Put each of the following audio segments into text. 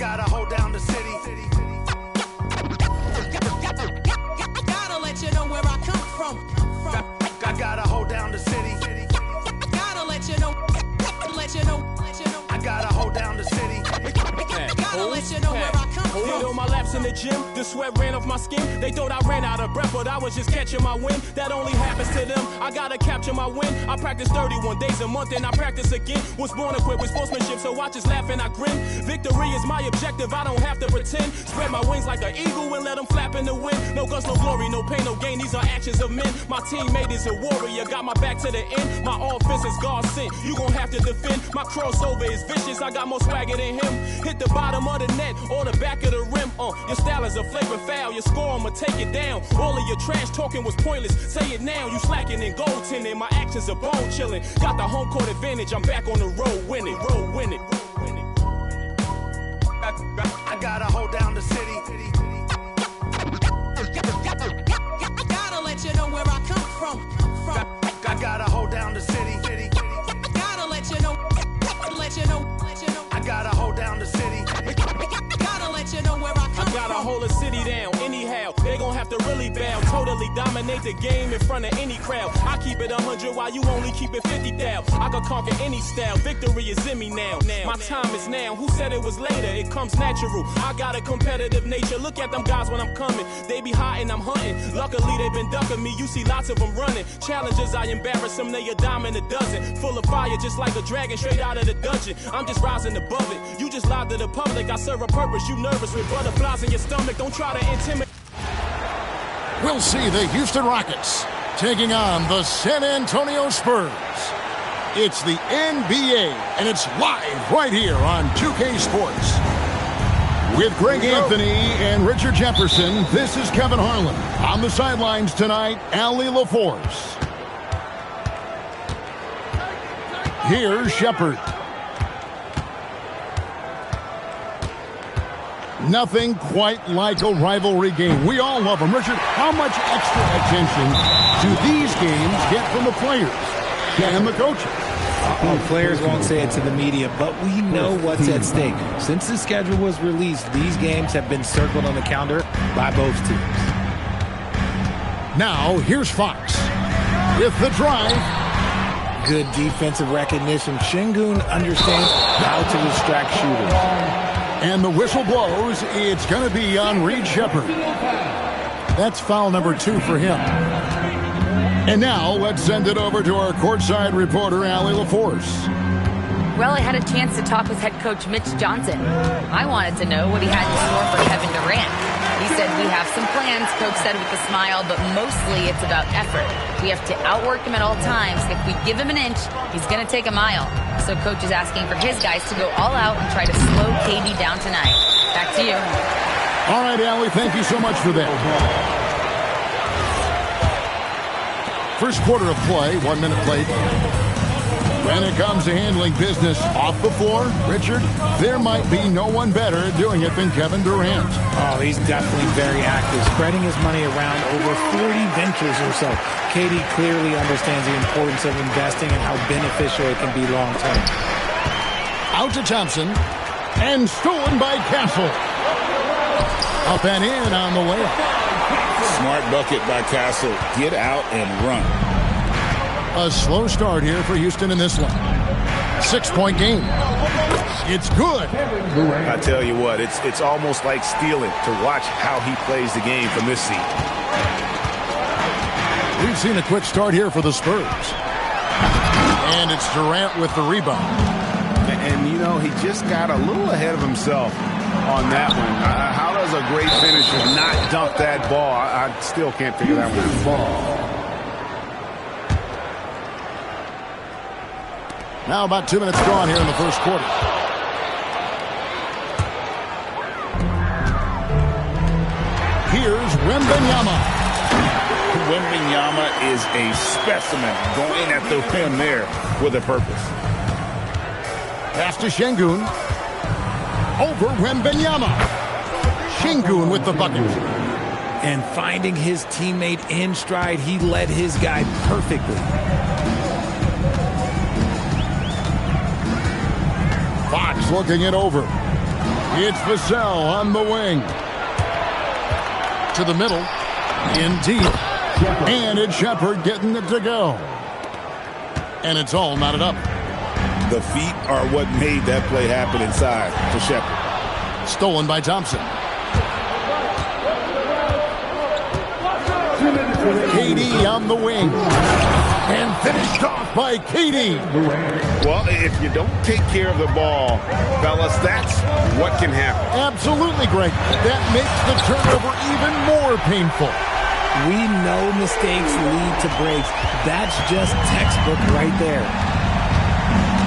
gotta hold down the city. Gotta let you know where I come from. I gotta hold down the city. Gotta let you know. I gotta hold down the city. Gotta let you know where I come from. Did all my laps in the gym, the sweat ran off my skin. They thought I ran out of breath, but I was just catching my wind. That only happens to them. I gotta capture my win. I practice 31 days a month and I practice again. Was born equipped with sportsmanship, so I just laugh and I grin. Victory is my objective, I don't have to pretend. Spread my wings like an eagle and let them flap in the wind. No guts, no glory, no pain, no gain. These are actions of men. My teammate is a warrior, got my back to the end. My offense is God sent. You gon' have to defend. My crossover is vicious, I got more swagger than him. Hit the bottom of the net or the back of the rim. Your style is a flagrant foul. Your score, I'ma take it down. All of your trash talking was pointless. Say it now. You slacking in goaltending. My actions are bone chilling. Got the home court advantage. I'm back on the road winning. I gotta hold down the city. Gotta let you know where I come from. I gotta hold down the city. Gotta let you know. I gotta hold down the city. Gotta let you know where I come from. Gotta hold a city down anyhow. They gon' have to really bow. Totally dominate the game in front of any crowd. I keep it 100 while you only keep it 50 thou. I can conquer any style. Victory is in me now. My time is now. Who said it was later? It comes natural. I got a competitive nature. Look at them guys when I'm coming. They be hot and I'm hunting. Luckily they been ducking me. You see lots of them running. Challenges, I embarrass them. They a dime in a dozen. Full of fire just like a dragon straight out of the dungeon. I'm just rising above it. You just lied to the public. I serve a purpose. You nervous with butterflies in your stomach. Don't try to intimidate. We'll see the Houston Rockets taking on the San Antonio Spurs. It's the NBA, and it's live right here on 2K Sports. With Greg Anthony and Richard Jefferson, this is Kevin Harlan. On the sidelines tonight, Allie LaForce. Here's Shepard. Nothing quite like a rivalry game. We all love them. Richard, how much extra attention do these games get from the players and the coaches? Players won't say it to the media, but we know what's at stake. Since the schedule was released, these games have been circled on the calendar by both teams. Now, here's Fox with the drive. Good defensive recognition. Şengün understands how to distract shooters. And the whistle blows. It's going to be on Reed Shepard. That's foul number 2 for him. And now let's send it over to our courtside reporter, Allie LaForce. Well, I had a chance to talk with head coach Mitch Johnson. I wanted to know what he had in store for Kevin Durant. He said, we have some plans, coach said with a smile, but mostly it's about effort. We have to outwork him at all times. If we give him an inch, he's going to take a mile. So coach is asking for his guys to go all out and try to slow KD down tonight. Back to you. All right, Allie, thank you so much for that. First quarter of play, 1 minute played. When it comes to handling business off the floor, Richard, there might be no one better doing it than Kevin Durant. Oh, he's definitely very active, spreading his money around over 40 ventures or so. KD clearly understands the importance of investing and how beneficial it can be long term. Out to Thompson, and stolen by Castle. Up and in on the layup. Smart bucket by Castle. Get out and run. A slow start here for Houston in this one. 6-point game. It's good. I tell you what, it's almost like stealing to watch how he plays the game from this seat. We've seen a quick start here for the Spurs. And it's Durant with the rebound. And, you know, he just got a little ahead of himself on that one. How does a great finisher not dunk that ball? I still can't figure that one out. Now about 2 minutes gone here in the first quarter. Here's Wembanyama. Wembanyama is a specimen going at the rim there with a purpose. Pass to Şengün. Over Wembanyama. Şengün with the bucket. And finding his teammate in stride, he led his guy perfectly. Fox looking it over. It's Vassell on the wing. To the middle. In deep. And it's Shepard getting it to go. And it's all knotted up. The feet are what made that play happen inside to Shepard. Stolen by Thompson. KD on the wing. And finished off by KD. Well, if you don't take care of the ball, fellas, that's what can happen. Absolutely, Greg. That makes the turnover even more painful. We know mistakes lead to breaks. That's just textbook right there.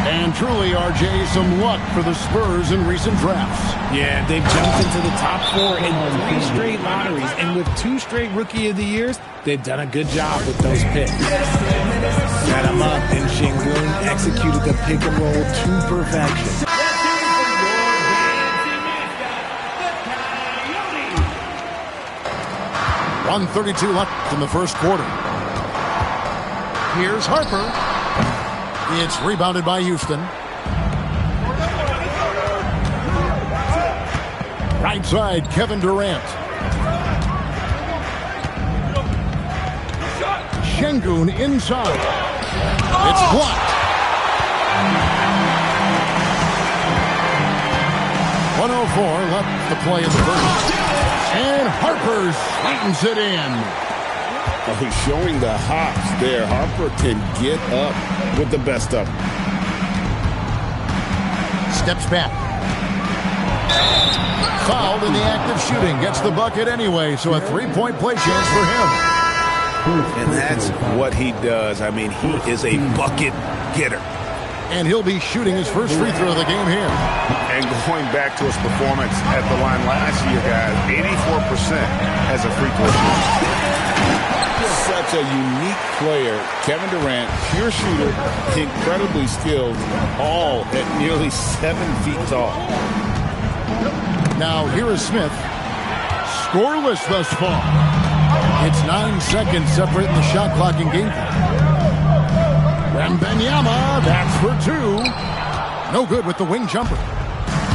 And truly, RJ, some luck for the Spurs in recent drafts. Yeah, they've jumped into the top 4 in 3 straight lotteries. And with 2 straight Rookie of the Years, they've done a good job with those picks. Set him up, and Sengun executed the pick and roll to perfection. 1:32 left in the first quarter. Here's Harper. It's rebounded by Houston. Right side, Kevin Durant. Sengun inside. It's blocked. 1:04 left to play in the first. And Harper slams it in. Oh, he's showing the hops there. Harper can get up with the best of them. Steps back. Fouled in the act of shooting. Gets the bucket anyway, so a 3-point play chance for him. And that's what he does. I mean, he is a bucket getter. And he'll be shooting his first free throw of the game here. And going back to his performance at the line last year, guys, 84% as a free throw shooter. Such a unique player. Kevin Durant, pure shooter, incredibly skilled, all at nearly 7 feet tall. Now here is Smith. Scoreless thus far. It's 9 seconds separating the shot clock and game clock. Wembanyama, that's for 2. No good with the wing jumper.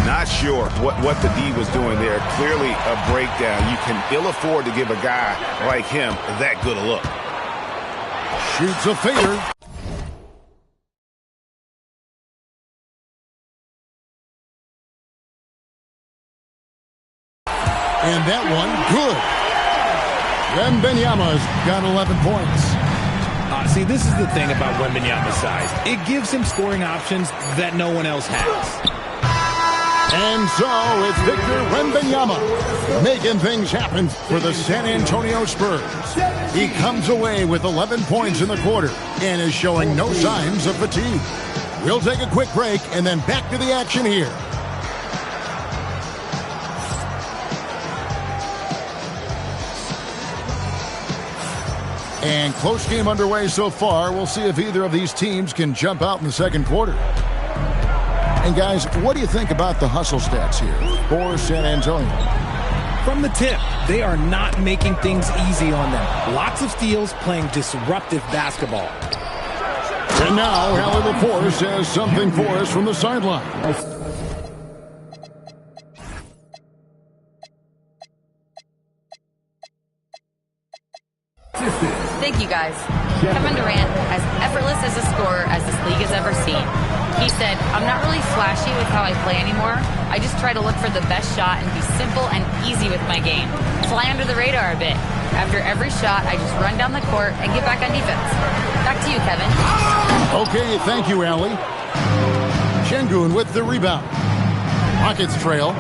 Not sure what the D was doing there. Clearly a breakdown. You can ill afford to give a guy like him that good a look. Shoots a fader. And that one, good. Wembanyama's got 11 points. See, this is the thing about Wembanyama's size. It gives him scoring options that no one else has. And so it's Victor Wembanyama making things happen for the San Antonio Spurs. He comes away with 11 points in the quarter and is showing no signs of fatigue. We'll take a quick break and then back to the action here. And close game underway so far. We'll see if either of these teams can jump out in the second quarter. And guys, what do you think about the hustle stats here for San Antonio? From the tip, they are not making things easy on them. Lots of steals, playing disruptive basketball. And now, Hallie LaForce has something for us from the sideline. Thank you, guys. Kevin Durant, as effortless as a scorer as this league has ever seen. He said, I'm not really flashy with how I play anymore. I just try to look for the best shot and be simple and easy with my game. Fly under the radar a bit. After every shot, I just run down the court and get back on defense. Back to you, Kevin. Okay, thank you, Allie. Sengun with the rebound. Rockets trail.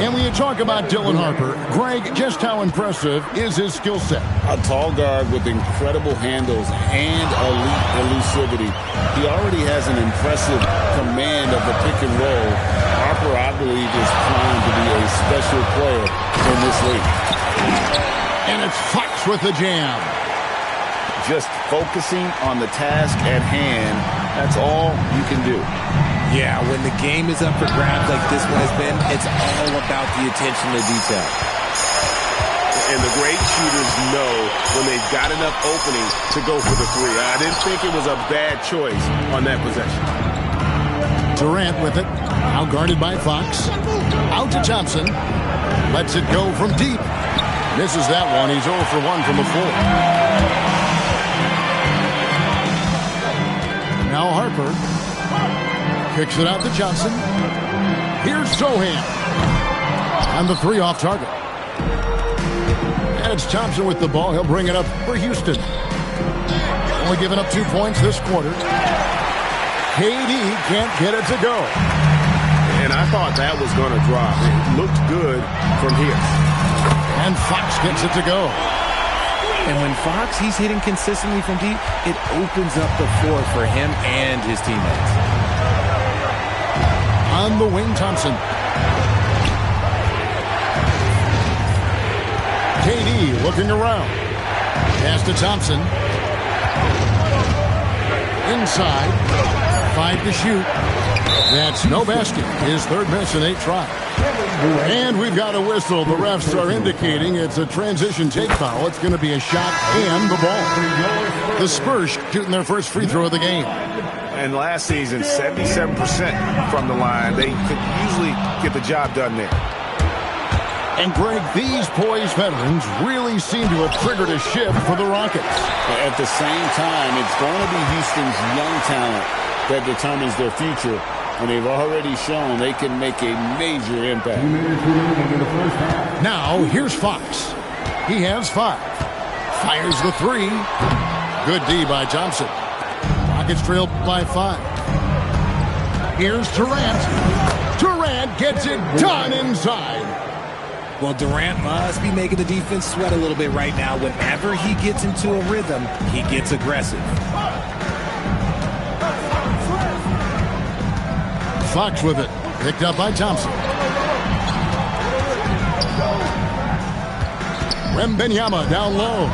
And when you talk about Dylan Harper, Greg, just how impressive is his skill set? A tall guard with incredible handles and elite elusivity. He already has an impressive command of the pick and roll. Harper, I believe, is primed to be a special player in this league. And it's Fox with the jam. Just focusing on the task at hand, that's all you can do. Yeah, when the game is up for grabs like this one has been, it's all about the attention to detail. And the great shooters know when they've got enough opening to go for the three. I didn't think it was a bad choice on that possession. Durant with it. Now guarded by Fox. Out to Thompson. Lets it go from deep. Misses that one. He's 0 for 1 from the floor. Now Harper. Kicks it out to Johnson. Here's Sohan. And the 3 off target. And it's Thompson with the ball. He'll bring it up for Houston. Only giving up 2 points this quarter. KD can't get it to go. And I thought that was going to drop. It looked good from here. And Fox gets it to go. And when Fox, he's hitting consistently from deep, it opens up the floor for him and his teammates. On the wing, Thompson. KD looking around. Pass to Thompson. Inside. 5 to shoot. That's no basket. His 3rd miss in 8 tries. And we've got a whistle. The refs are indicating it's a transition take foul. It's going to be a shot and the ball. The Spurs shooting their first free throw of the game. And last season, 77% from the line. They could usually get the job done there. And, Greg, these poised veterans really seem to have triggered a shift for the Rockets. At the same time, it's going to be Houston's young talent that determines their future. And they've already shown they can make a major impact. Now, here's Fox. He has 5. Fires the 3. Good D by Thompson. Rockets trail by 5. Here's Durant. Durant gets it done inside. Well, Durant must be making the defense sweat a little bit right now. Whenever he gets into a rhythm, he gets aggressive. Fox with it. Picked up by Thompson. Wembanyama down low.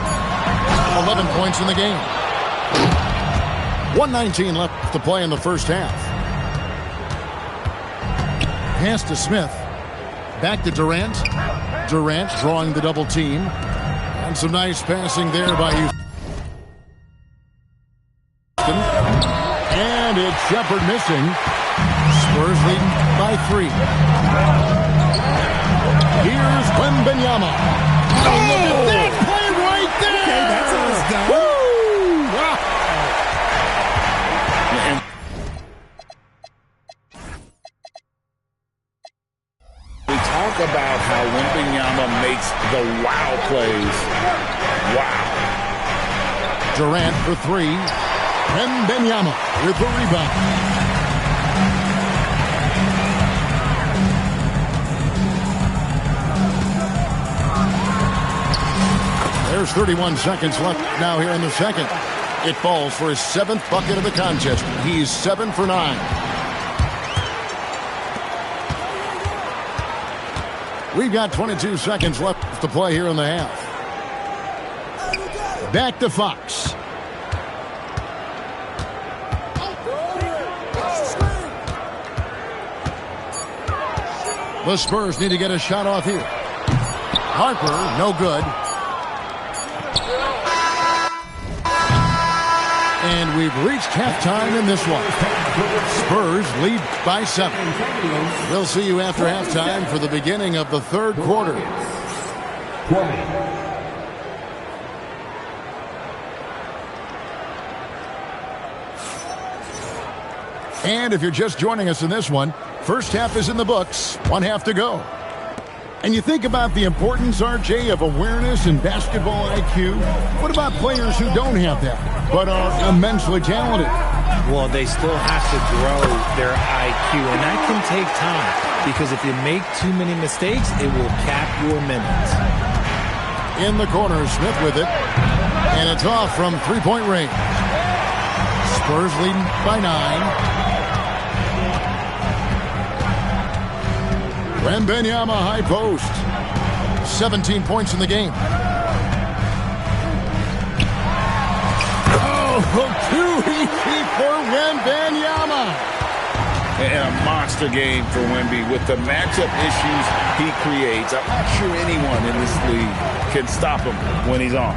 11 points in the game. 1:19 left to play in the first half. Pass to Smith. Back to Durant. Durant drawing the double team. And some nice passing there by Houston. And it's Shepard missing. Spurs leading by 3. Here's Wembanyama. Oh, look at that play right there! Okay, that's how it's done. Woo! Wow. We talk about how Wembanyama makes the wow plays. Wow. Durant for 3. Wembanyama with the rebound. There's 31 seconds left now here in the second. It falls for his 7th bucket of the contest. He's 7 for 9. We've got 22 seconds left to play here in the half. Back to Fox. The Spurs need to get a shot off here. Harper, no good. And we've reached halftime in this one. Spurs lead by 7. We'll see you after halftime for the beginning of the 3rd quarter. And if you're just joining us in this one, first half is in the books. 1 half to go. And you think about the importance, RJ, of awareness and basketball IQ. What about players who don't have that, but are immensely talented? Well, they still have to grow their IQ, and that can take time. Because if you make too many mistakes, it will cap your minutes. In the corner, Smith with it. And it's off from 3-point range. Spurs leading by 9. Wembanyama high post. 17 points in the game. Oh, too easy for Wembanyama. And a monster game for Wemby with the matchup issues he creates. I'm not sure anyone in this league can stop him when he's on.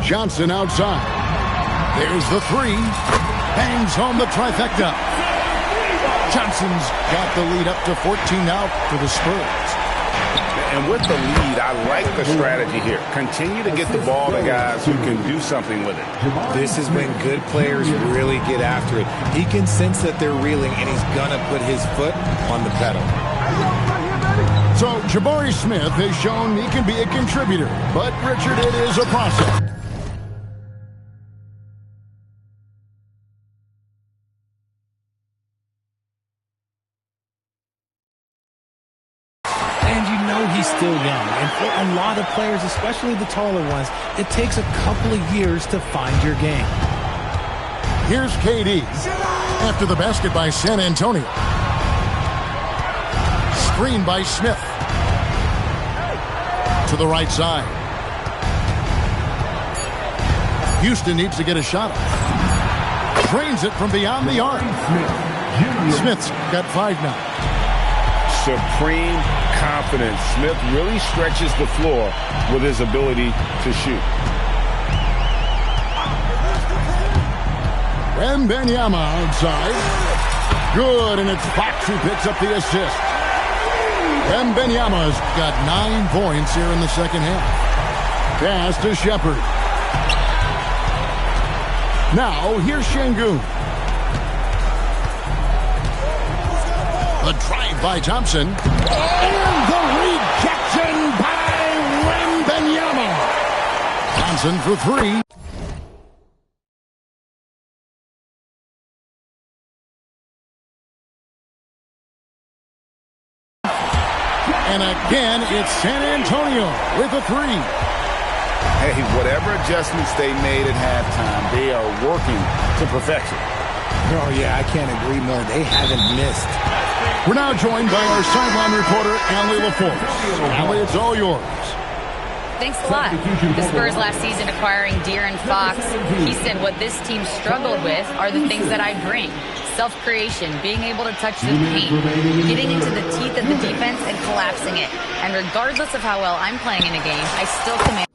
Johnson outside. There's the 3. bangs home the trifecta. Johnson's got the lead up to 14 now for the Spurs. And with the lead, I like the strategy here. Continue to get the ball to guys who can do something with it. This is when good players really get after it. He can sense that they're reeling, and he's going to put his foot on the pedal. So Jabari Smith has shown he can be a contributor, but Richard, it is a process. He's still young, and for a lot of players, especially the taller ones, it takes a couple of years to find your game. Here's KD after the basket by San Antonio. Screen by Smith to the right side. Houston needs to get a shot up. Drains it from beyond the arc. Smith's got 5 now. Supreme confidence. Smith really stretches the floor with his ability to shoot. Wembanyama outside. Good, and it's Fox who picks up the assist. Wembanyama's got 9 points here in the second half. Pass to Shepard. Now, here's Şengün. The drive by Thompson. And the rejection by Wembanyama. Thompson for 3. And again, it's San Antonio with a 3. Hey, whatever adjustments they made at halftime, they are working to perfection. Oh, yeah, I can't agree more. They haven't missed. We're now joined by our sideline reporter, Allie LaForce. Allie, it's all yours. Thanks a lot. The Spurs last season acquiring De'Aaron Fox, he said what this team struggled with are the things that I bring. Self-creation, being able to touch the paint, getting into the teeth of the defense and collapsing it. And regardless of how well I'm playing in a game, I still command.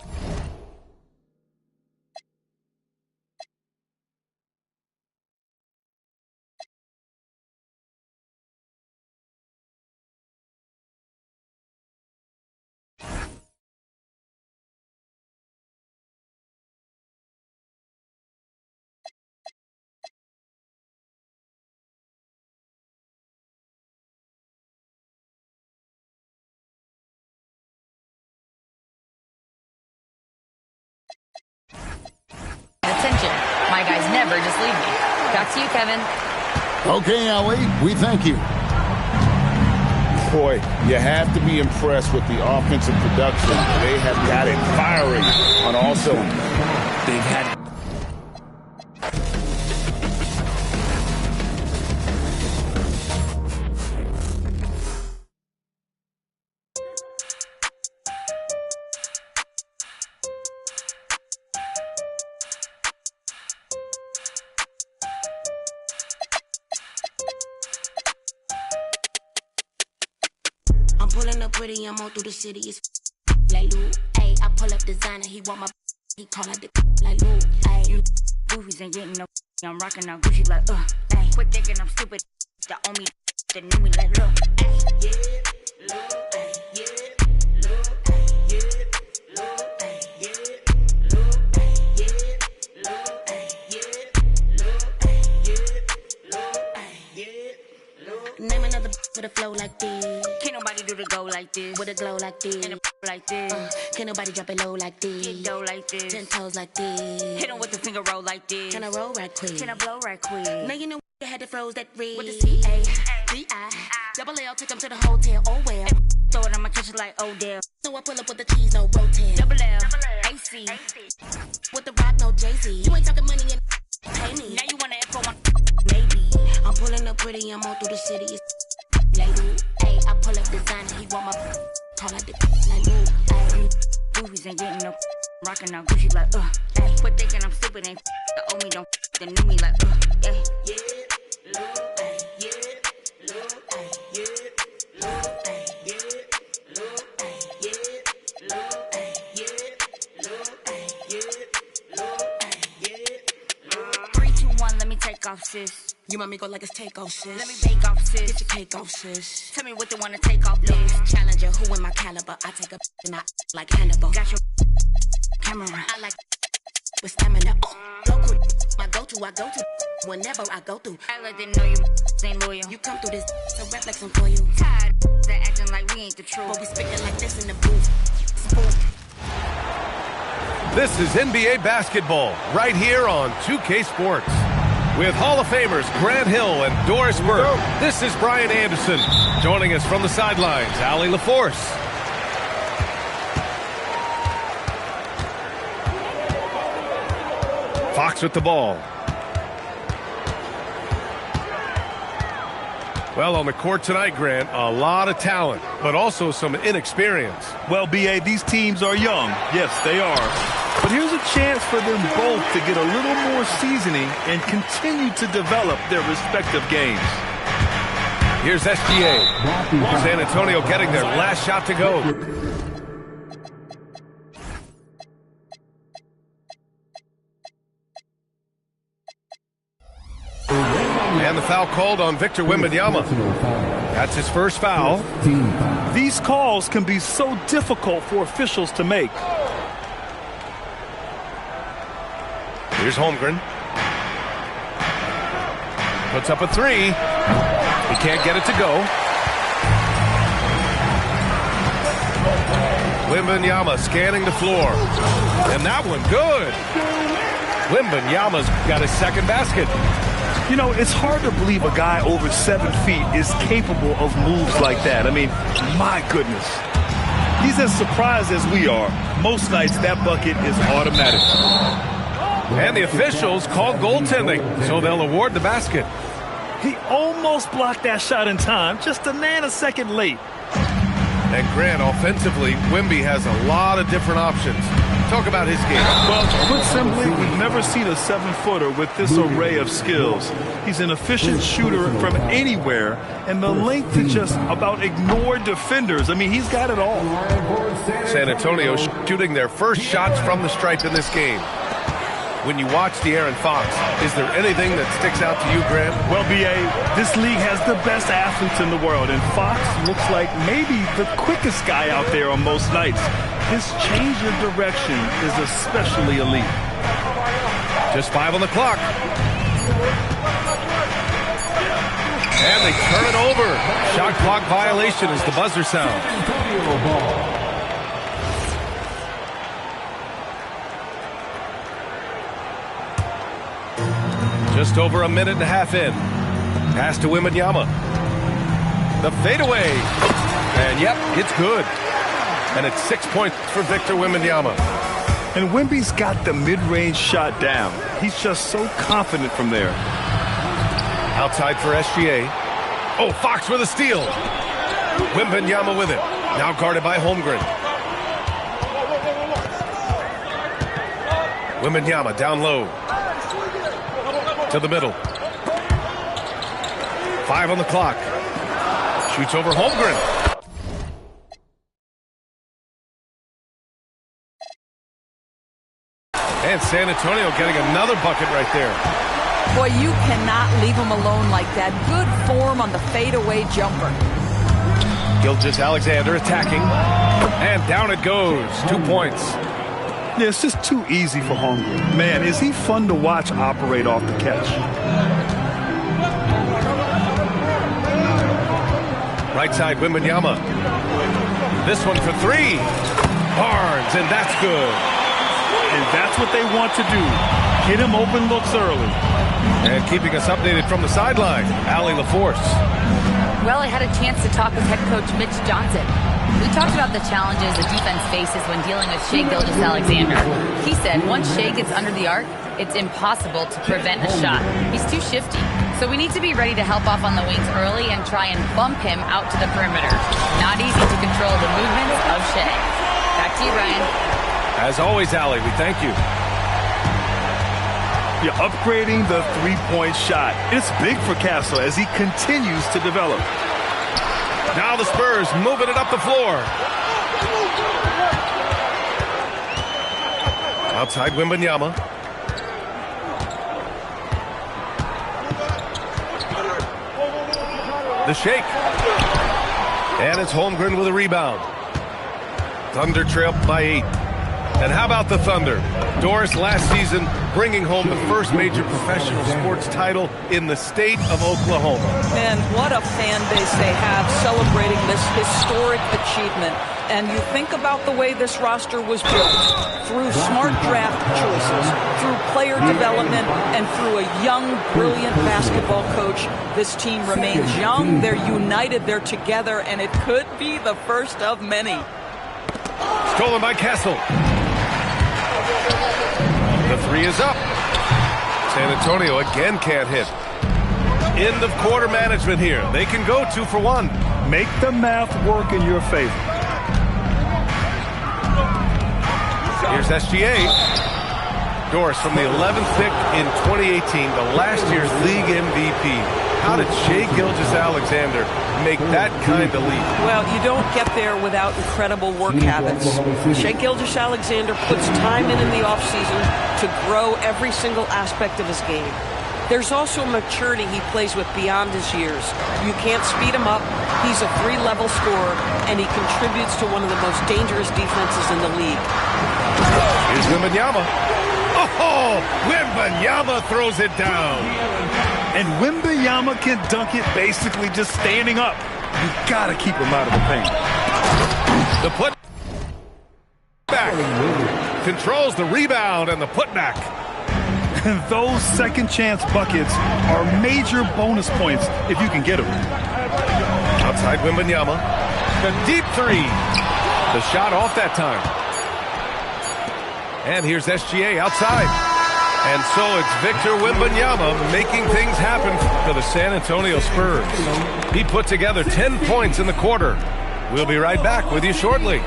Attention. My guys never just leave me. Back to you, Kevin. Okay, Allie, we thank you. Boy, you have to be impressed with the offensive production. They have got it firing on all cylinders. They've had... I'm pulling up pretty, I'm all through the city. It's like Lou, ayy. I pull up designer, he want my, he call out the like Lou, ayy. You goofies ain't getting no, I'm rocking now Gucci like ayy. Quit thinking I'm stupid, the owe me, the knew me like look, ayy. Yeah, look, ayy, yeah, look, ayy, yeah, look, ayy, yeah, look, ayy, yeah, look, ayy, yeah, look, ayy, yeah, look, ayy, yeah, look. Name another with a flow like this. Can't nobody do the go like this. With a glow like this. And a like this. Can't nobody drop it low like this. Get dough like this. 10 toes like this. Hit him with the finger roll like this. Can I roll right quick? Can I blow right quick? Now you know you had to froze that red. With the C-A-D-I. Double L, take them to the hotel. Oh well. Throw it on my kitchen like Odell. So I pull up with the cheese, no rotel. Double L, AC. With the rock, no Jay-Z. You ain't talking money and pay me. Now you wanna F on maybe. I'm pulling up pretty, I'm all through the city. It's lady, ayy, I pull up designer, he want my call out the like ayy. Goofies ain't getting no rockin' now Gucci like ayy. Quit thinking I'm stupid, ain't the owe me don't the knew me like ayy. Yeah, look, ayy, yeah, look, ayy, yeah, look, ayy, yeah, look, ayy, yeah, look, ayy, yeah, look, ayy, yeah, look, ayy, yeah, look. 3, 2, 1, let me take off, sis. You want me go like it's takeoff, sis. Let me bake off, sis. Get your cake off, sis. Tell me what they wanna take off, this. Challenger, who in my caliber? I take a and I like Hannibal. Got your camera. I like with stamina. Goku, my go-to, I go to whenever I go through. I didn't know you ain't loyal. You come through this, so rap like some for you. Tired that acting like we ain't the truth. But we spit it like this in the booth. Spoon. This is NBA basketball right here on 2K Sports. With Hall of Famers Grant Hill and Doris Burke, this is Brian Anderson. Joining us from the sidelines, Allie LaForce. Fox with the ball. Well, on the court tonight, Grant, a lot of talent, but also some inexperience. Well, B.A., these teams are young. Yes, they are. But here's a chance for them both to get a little more seasoning and continue to develop their respective games. Here's SGA. San Antonio getting their last shot to go. And the foul called on Victor Wembanyama. That's his first foul. These calls can be so difficult for officials to make. Here's Holmgren. Puts up a three. He can't get it to go. Wembanyama scanning the floor. And that one good. Wembanyama's got his second basket. You know, it's hard to believe a guy over 7 feet is capable of moves like that. I mean, my goodness. He's as surprised as we are. Most nights, that bucket is automatic. And the officials call goaltending, so they'll award the basket. He almost blocked that shot in time, just a nanosecond late. And Grant, offensively, Wemby has a lot of different options. Talk about his game. Well, put simply, we've never seen a 7-footer with this array of skills. He's an efficient shooter from anywhere, and the length to just about ignore defenders. I mean, he's got it all. San Antonio shooting their first shots from the stripe in this game. When you watch De'Aaron Fox, is there anything that sticks out to you, Grant? Well, B.A., this league has the best athletes in the world, and Fox looks like maybe the quickest guy out there on most nights. His change of direction is especially elite. Just 5 on the clock. And they turn it over. Shot clock violation as the buzzer sounds. Just over a minute and a half in. Pass to Wembanyama. The fadeaway. And yep, it's good. And it's 6 points for Victor Wembanyama. And Wemby's got the mid-range shot down. He's just so confident from there. Outside for SGA. Oh, Fox with a steal. Wembanyama with it. Now guarded by Holmgren. Wembanyama down low. To the middle. 5 on the clock. Shoots over Holmgren. And San Antonio getting another bucket right there. Boy, you cannot leave him alone like that. Good form on the fadeaway jumper. Gilgeous-Alexander attacking. And down it goes. 2 points. Yeah, it's just too easy for Holmgren. Man, is he fun to watch operate off the catch. Right side, Wembanyama. This one for 3. Barnes, and that's good. And that's what they want to do. Get him open looks early. And keeping us updated from the sideline, Allie LaForce. Well, I had a chance to talk with head coach Mitch Johnson. We talked about the challenges the defense faces when dealing with Shai Gilgeous-Alexander. He said once Shai gets under the arc, it's impossible to prevent a shot. He's too shifty. So we need to be ready to help off on the wings early and try and bump him out to the perimeter. Not easy to control the movements of Shai. Back to you, Brian. As always, Allie, we thank you. You're upgrading the three-point shot. It's big for Castle as he continues to develop. Now the Spurs moving it up the floor. Outside Wembanyama. The shake. And it's Holmgren with a rebound. Thunder trail by 8. And how about the Thunder? Doris last season bringing home the first major professional sports title in the state of Oklahoma. And what a fan base they have celebrating this historic achievement. And you think about the way this roster was built, through smart draft choices, through player development, and through a young, brilliant basketball coach. This team remains young, they're united, they're together, and it could be the first of many. Stolen by Kessel. The 3 is up. San Antonio again can't hit. End of quarter management here. They can go 2 for 1. Make the math work in your favor. Here's SGA. Doris from the 11th pick in 2018, the last year's league MVP. How did Shai Gilgeous-Alexander make that kind of leap? Well, you don't get there without incredible work habits. Shai Gilgeous-Alexander puts time in the offseason to grow every single aspect of his game. There's also maturity he plays with beyond his years. You can't speed him up. He's a 3-level scorer, and he contributes to one of the most dangerous defenses in the league. Here's Wembanyama. Oh, Wembanyama throws it down. And Wembanyama can dunk it basically just standing up. You gotta keep him out of the paint. The put back. Controls the rebound and the putback. And those second chance buckets are major bonus points if you can get them. Outside Wembanyama. The deep 3. The shot off that time. And here's SGA outside. And so it's Victor Wembanyama making things happen for the San Antonio Spurs. He put together 10 points in the quarter. We'll be right back with you shortly.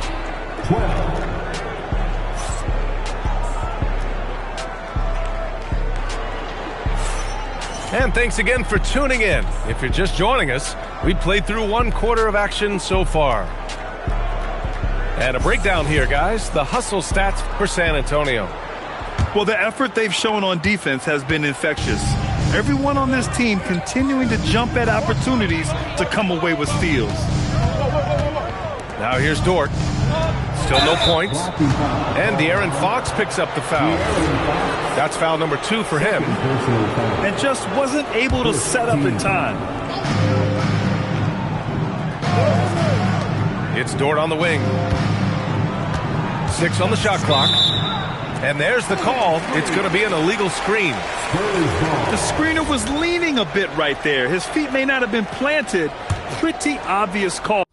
And thanks again for tuning in. If you're just joining us, we played through 1 quarter of action so far. And a breakdown here, guys. The hustle stats for San Antonio. Well, the effort they've shown on defense has been infectious. Everyone on this team continuing to jump at opportunities to come away with steals. Now here's Dort. Still no points. And De'Aaron Fox picks up the foul. That's foul number 2 for him. And just wasn't able to set up in time. It's Dort on the wing. 6 on the shot clock. And there's the call. It's going to be an illegal screen. The screener was leaning a bit right there. His feet may not have been planted. Pretty obvious call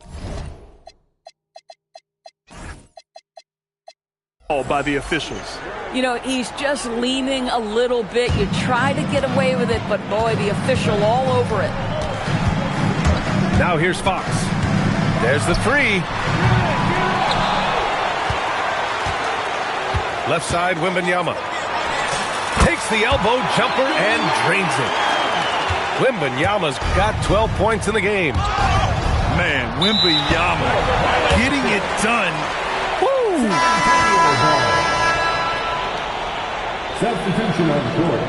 by the officials. You know, he's just leaning a little bit. You try to get away with it, but boy, the official all over it. Now here's Fox. There's the 3. Left side, Wembanyama. Takes the elbow jumper and drains it. Wembanyama's got 12 points in the game. Man, Wembanyama getting it done. Woo! Substitution on the court.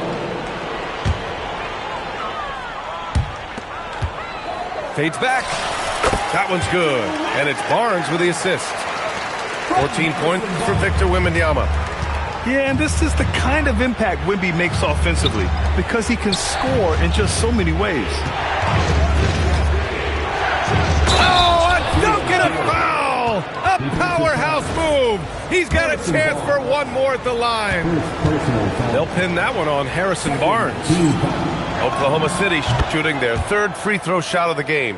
Fades back. That one's good. And it's Barnes with the assist. 14 points for Victor Wembanyama. Yeah, and this is the kind of impact Wemby makes offensively because he can score in just so many ways. Oh, a dunk and a foul! A powerhouse move! He's got a chance for 1 more at the line. They'll pin that one on Harrison Barnes. Oklahoma City shooting their 3rd free throw shot of the game.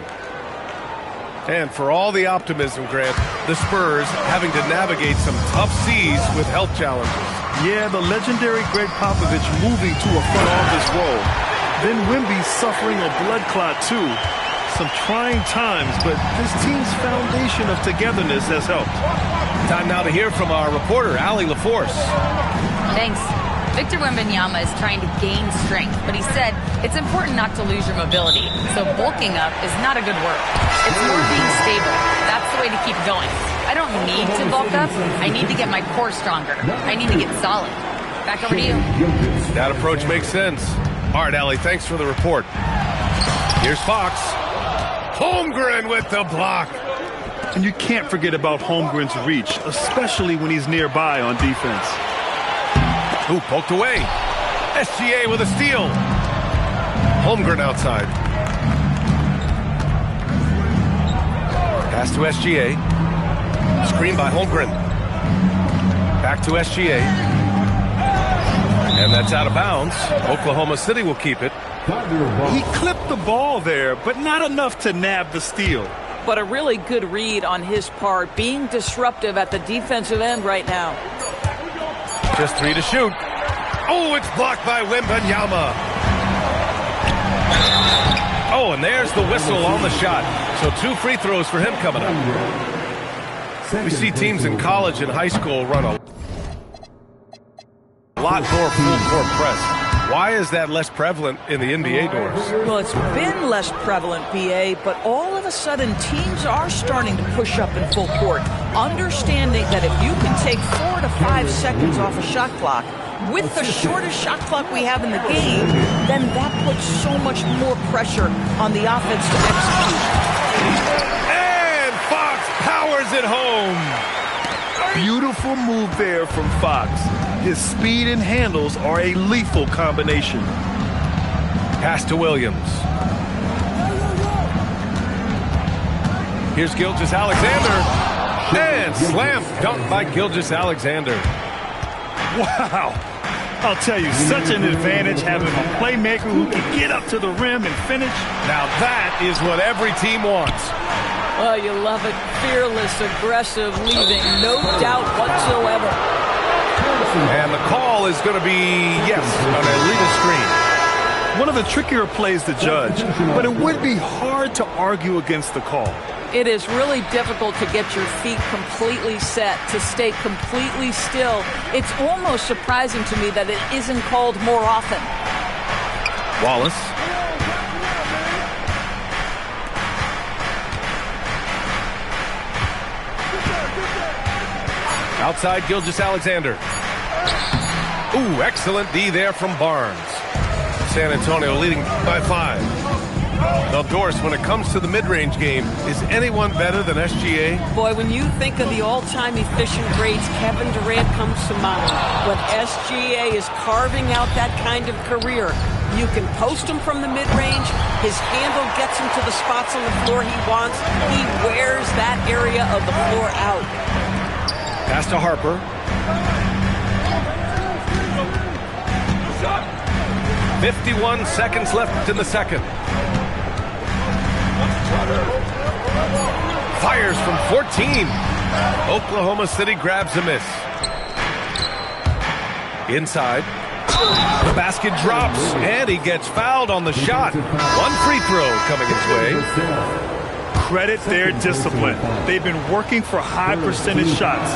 And for all the optimism, Grant, the Spurs having to navigate some tough seas with health challenges. Yeah, the legendary Greg Popovich moving to a front office role. Then Wemby suffering a blood clot, too. Some trying times, but this team's foundation of togetherness has helped. Time now to hear from our reporter, Allie LaForce. Thanks. Victor Wembanyama is trying to gain strength, but he said it's important not to lose your mobility. So bulking up is not a good word. It's more being stable. That's the way to keep going. I don't need to bulk up. I need to get my core stronger. I need to get solid. Back over to you. That approach makes sense. All right, Allie, thanks for the report. Here's Fox. Holmgren with the block. And you can't forget about Holmgren's reach, especially when he's nearby on defense. Ooh, poked away. SGA with a steal. Holmgren outside. Pass to SGA. Screen by Holmgren. Back to SGA. And that's out of bounds. Oklahoma City will keep it. He clipped the ball there, but not enough to nab the steal. But a really good read on his part, being disruptive at the defensive end right now. Just 3 to shoot. Oh, it's blocked by Wembanyama. Oh, and there's the whistle on the shot. So 2 free throws for him coming up. We see teams in college and high school run a lot more full-court press. Why is that less prevalent in the NBA doors? Well, it's been less prevalent, BA, but all of a sudden teams are starting to push up in full court, understanding that if you can take 4 to 5 seconds off a shot clock, with the shortest shot clock we have in the game, then that puts so much more pressure on the offense to execute. And Fox powers it home. Beautiful move there from Fox. His speed and handles are a lethal combination. Pass to Williams. Here's Gilgeous-Alexander. And slam dunk by Gilgeous-Alexander. Wow. I'll tell you, such an advantage having a playmaker who can get up to the rim and finish. Now that is what every team wants. Oh, you love it. Fearless, aggressive, leaving no doubt whatsoever. And the call is going to be, yes, an illegal screen. One of the trickier plays to judge, but it would be hard to argue against the call. It is really difficult to get your feet completely set, to stay completely still. It's almost surprising to me that it isn't called more often. Wallace. Outside Gilgeous-Alexander. Ooh, excellent D there from Barnes. San Antonio leading by 5. Now, Doris, when it comes to the mid-range game, is anyone better than SGA? Boy, when you think of the all-time efficient grades, Kevin Durant comes to mind. But SGA is carving out that kind of career. You can post him from the mid-range. His handle gets him to the spots on the floor he wants. He wears that area of the floor out. Pass to Harper. .51 seconds left in the second. Fires from 14. Oklahoma City grabs a miss. Inside. The basket drops, and he gets fouled on the shot. 1 free throw coming his way. Credit their discipline. They've been working for high percentage shots.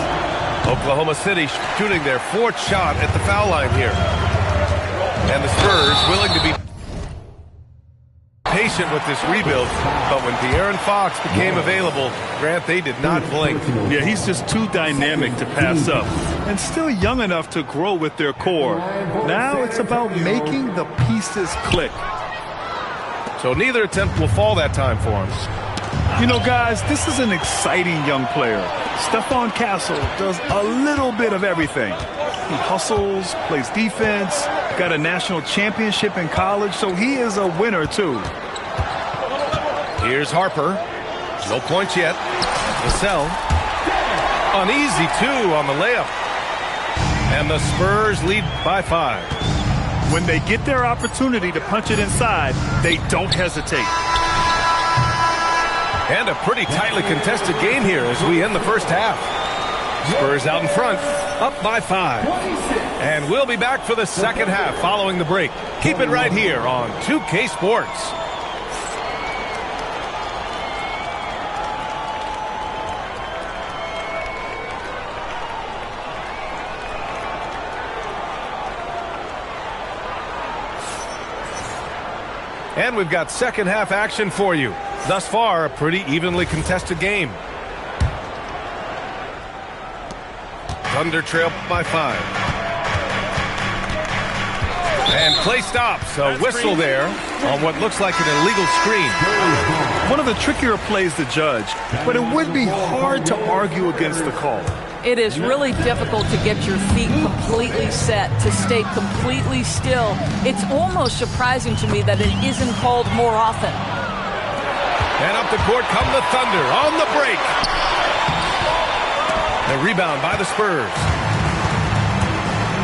Oklahoma City shooting their 4th shot at the foul line here. And the Spurs willing to be patient with this rebuild, but when De'Aaron Fox became available, Grant, they did not blink. Yeah, he's just too dynamic to pass up, and still young enough to grow with their core. Now it's about making the pieces click. So neither attempt will fall that time for him. You know, guys, this is an exciting young player. Stephon Castle does a little bit of everything. He hustles, plays defense, got a national championship in college, so he is a winner, too. Here's Harper. No points yet. Vassell. An easy 2 on the layup. And the Spurs lead by 5. When they get their opportunity to punch it inside, they don't hesitate. And a pretty tightly contested game here as we end the first half. Spurs out in front, up by 5. And we'll be back for the second half following the break. Keep it right here on 2K Sports. And we've got second half action for you. Thus far, a pretty evenly contested game. Thunder trail by 5. And play stops. A whistle there on what looks like an illegal screen. One of the trickier plays to judge, but it would be hard to argue against the call. It is really difficult to get your feet completely set, to stay completely still. It's almost surprising to me that it isn't called more often. And up the court come the Thunder on the break. The rebound by the Spurs.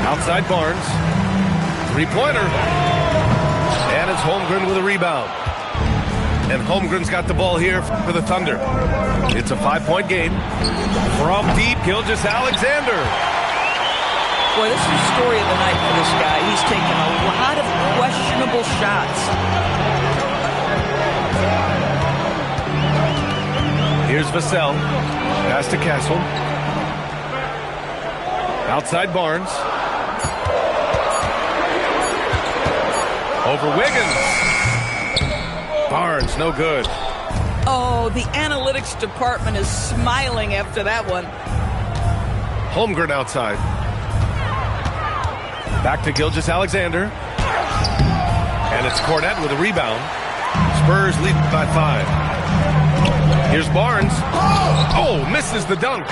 Outside Barnes. Three-pointer. And it's Holmgren with a rebound. And Holmgren's got the ball here for the Thunder. It's a 5-point game. From deep, Gilgeous-Alexander. Boy, this is the story of the night for this guy. He's taken a lot of questionable shots. Here's Vassell. Pass to Castle. Outside Barnes. Over Wiggins. Barnes, no good. Oh, the analytics department is smiling after that one. Holmgren outside. Back to Gilgeous-Alexander. And it's Cornette with a rebound. Spurs lead by 5. Here's Barnes. Oh, misses the dunk.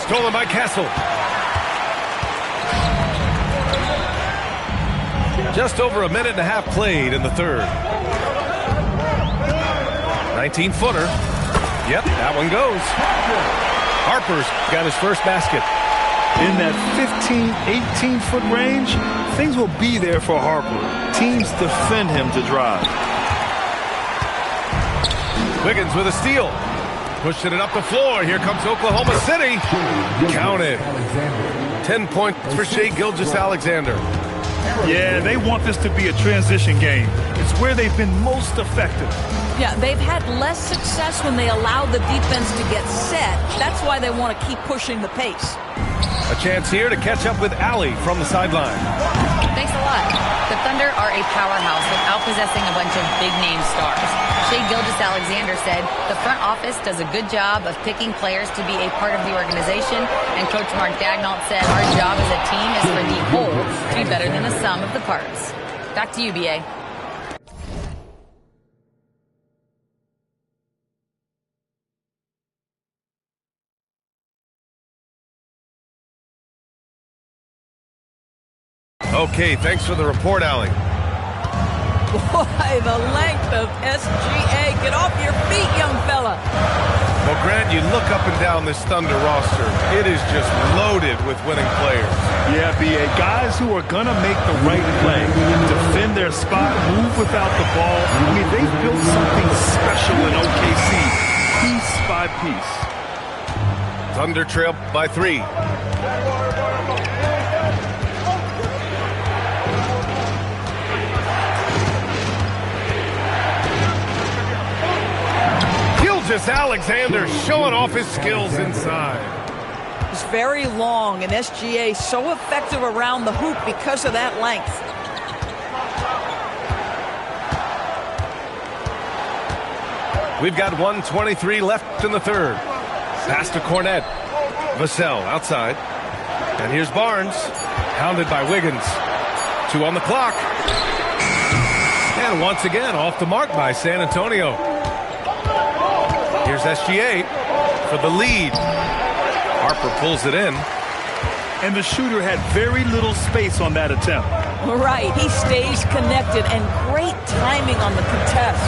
Stolen by Castle. Just over a minute and a half played in the third. 19-footer. Yep, that one goes. Harper's got his first basket. In that 15, 18-foot range, things will be there for Harper. Teams defend him to drive. Wiggins with a steal. Pushing it up the floor. Here comes Oklahoma City. Counted. 10 points for Shai Gilgeous-Alexander. Yeah, they want this to be a transition game. It's where they've been most effective. Yeah, they've had less success when they allow the defense to get set. That's why they want to keep pushing the pace. A chance here to catch up with Allie from the sideline. Thanks a lot. The Thunder are a powerhouse without possessing a bunch of big-name stars. Shai Gilgeous-Alexander said the front office does a good job of picking players to be a part of the organization, and Coach Mark Daigneault said our job as a team is for the whole to be better than the sum of the parts. Back to you, B.A. Okay, thanks for the report, Allie. Boy, the length of SGA. Get off your feet, young fella. Well, Grant, you look up and down this Thunder roster. It is just loaded with winning players. Yeah, B.A. Guys who are going to make the right play, defend their spot, move without the ball. I mean, they've built something special in OKC, piece by piece. Thunder trail by 3. Gilgeous-Alexander showing off his skills inside. It's very long, and SGA so effective around the hoop because of that length. We've got 1:23 left in the third. Pass to Cornette. Vassell outside. And here's Barnes. Hounded by Wiggins. 2 on the clock. And once again, off the mark by San Antonio. Here's SGA for the lead. Harper pulls it in. And the shooter had very little space on that attempt. Right, he stays connected, and great timing on the contest.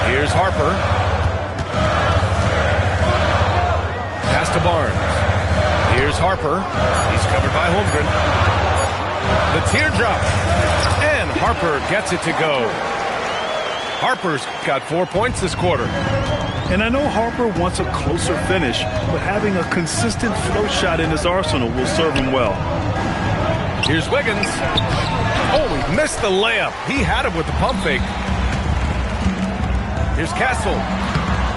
Here's Harper. Pass to Barnes. Here's Harper. He's covered by Holmgren. The teardrop. And Harper gets it to go. Harper's got 4 points this quarter. And I know Harper wants a closer finish, but having a consistent float shot in his arsenal will serve him well. Here's Wiggins. Oh, he missed the layup. He had him with the pump fake. Here's Castle.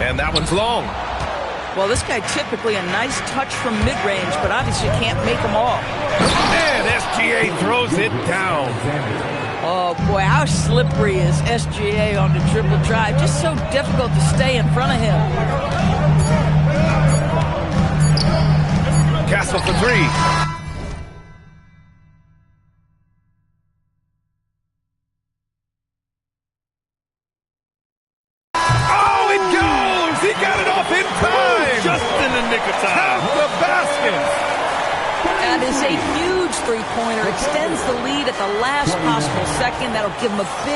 And that one's long. Well, this guy typically a nice touch from mid-range, but obviously can't make them all. And SGA throws it down. Oh, boy, how slippery is SGA on the dribble drive. Just so difficult to stay in front of him. Castle for 3. of time. Count the basket. That is a huge three-pointer. Extends the lead at the last possible second. That'll give him a big